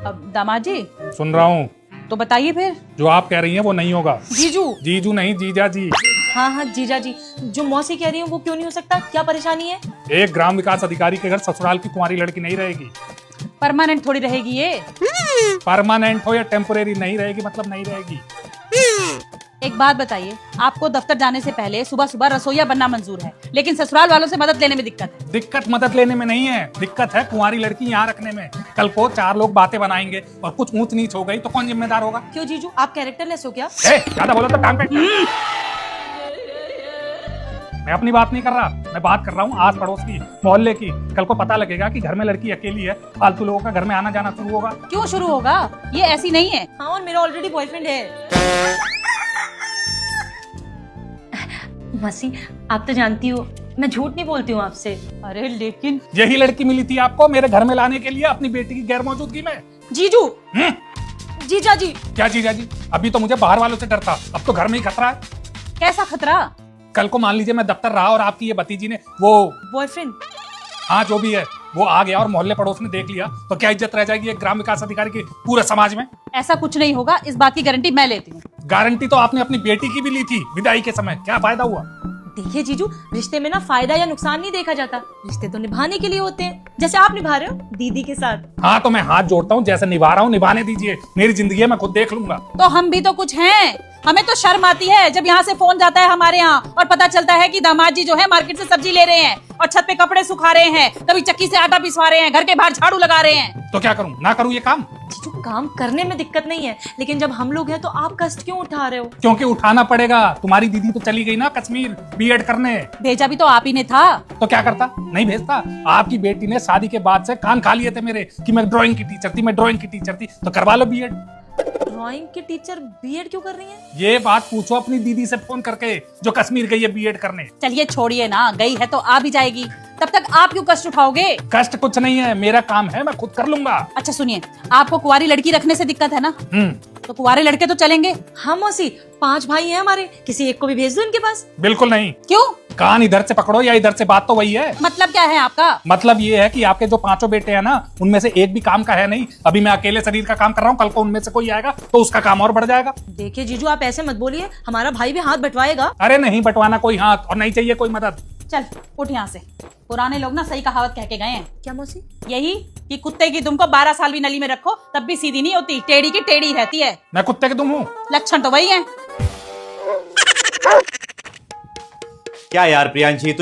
अब दामाद जी सुन रहा हूँ। तो बताइए फिर। जो आप कह रही हैं वो नहीं होगा। जीजू। जीजू नहीं, जीजा जी। हाँ हाँ जीजा जी, जो मौसी कह रही है वो क्यों नहीं हो सकता? क्या परेशानी है? एक ग्राम विकास अधिकारी के घर ससुराल की कुंवारी लड़की नहीं रहेगी। परमानेंट थोड़ी रहेगी ये। परमानेंट हो या टेम्पोरेरी नहीं रहेगी, मतलब नहीं रहेगी। एक बात बताइए, आपको दफ्तर जाने से पहले सुबह सुबह रसोईया बनना मंजूर है, लेकिन ससुराल वालों से मदद लेने में दिक्कत है। दिक्कत मदद लेने में नहीं है, दिक्कत है कुंवारी लड़की यहाँ रखने में। कल को 4 लोग बातें बनाएंगे और कुछ ऊंच नीच हो गई तो कौन जिम्मेदार होगा? क्यों जीजू, आप कैरेक्टरलेस हो क्या? ज्यादा बोलो तो टांग पे। मैं अपनी बात नहीं कर रहा, मैं बात कर रहा हूँ आस पड़ोस की, मोहल्ले की। कल को पता लगेगा कि घर में लड़की अकेली है, फालतू लोगों का घर में आना जाना शुरू होगा। क्यों शुरू होगा? ये ऐसी नहीं है। हाँ, और मेरा ऑलरेडी बॉयफ्रेंड है। मौसी, आप तो जानती हो मैं झूठ नहीं बोलती हूँ आपसे। अरे लेकिन यही लड़की मिली थी आपको मेरे घर में लाने के लिए अपनी बेटी की गैर मौजूदगी में। जीजू। जीजा जी। क्या जीजा जी? अभी तो मुझे बाहर वालों से डर था, अब तो घर में ही खतरा है। कैसा खतरा? कल को मान लीजिए मैं दफ्तर रहा और आपकी ये भतीजी ने वो बॉयफ्रेंड, हाँ जो भी है वो आ गया और मोहल्ले पड़ोस ने देख लिया, तो क्या इज्जत रह जाएगी एक ग्राम विकास अधिकारी की पूरे समाज में? ऐसा कुछ नहीं होगा, इस बात की गारंटी मैं लेती हूँ। गारंटी तो आपने अपनी बेटी की भी ली थी विदाई के समय, क्या फायदा हुआ? देखिए जीजू, रिश्ते में ना फायदा या नुकसान नहीं देखा जाता, रिश्ते तो निभाने के लिए होते हैं, जैसे आप निभा रहे हो दीदी के साथ। हाँ तो मैं हाथ जोड़ता हूँ, जैसे निभा रहा हूँ निभाने दीजिए, मेरी जिंदगी है मैं खुद देख लूंगा। तो हम भी तो कुछ हैं, हमें तो शर्म आती है जब यहाँ से फोन जाता है हमारे यहाँ और पता चलता है कि दामाद जी जो है मार्केट से सब्जी ले रहे हैं और छत पे कपड़े सुखा रहे हैं, कभी चक्की से आटा पिसवा रहे हैं, घर के बाहर झाड़ू लगा रहे हैं। तो क्या करूँ, ना करूँ ये काम? जीजू, काम करने में दिक्कत नहीं है, लेकिन जब हम लोग हैं तो आप कष्ट क्यों उठा रहे हो? क्योंकि उठाना पड़ेगा। तुम्हारी दीदी तो चली गई ना कश्मीर बीएड करने। भेजा भी तो आप ही ने था। तो क्या करता? नहीं भेजता। आपकी बेटी ने शादी के बाद से कान खा लिए थे मेरे कि मैं ड्राइंग की टीचर थी, मैं ड्राइंग की टीचर थी, तो करवा लो बीएड। ड्राइंग के टीचर बीएड क्यों कर रही हैं? ये बात पूछो अपनी दीदी से फोन करके जो कश्मीर गई है बीएड करने। चलिए छोड़िए ना, गई है तो आ भी जाएगी, तब तक आप क्यों कष्ट उठाओगे? कष्ट कुछ नहीं है, मेरा काम है, मैं खुद कर लूंगा। अच्छा सुनिए, आपको कुंवारी लड़की रखने से दिक्कत है ना, तो कुंवारे लड़के तो चलेंगे। हाँ मौसी, 5 भाई हैं हमारे, किसी एक को भी भेज दो इनके पास। बिल्कुल नहीं। क्यों? कान इधर से पकड़ो या इधर से, बात तो वही है। मतलब क्या है आपका? मतलब ये है कि आपके जो 5 बेटे हैं ना, उनमें से एक भी काम का है नहीं। अभी मैं अकेले शरीर का काम कर रहा हूँ, कल को उनमें से कोई आएगा तो उसका काम और बढ़ जाएगा। देखिए जीजू, आप ऐसे मत बोलिए, हमारा भाई भी हाथ बंटवाएगा। अरे नहीं बंटवाना कोई हाथ, और नहीं चाहिए कोई मदद। चल उठ यहाँ से। पुराने लोग ना सही कहावत कह के गए हैं। क्या मौसी? यही कि कुत्ते की दुम को 12 साल भी नली में रखो तब भी सीधी नहीं होती, टेढ़ी की टेढ़ी रहती है। मैं कुत्ते के दुम हूँ? लक्षण तो वही है। क्या यार प्रियांशी,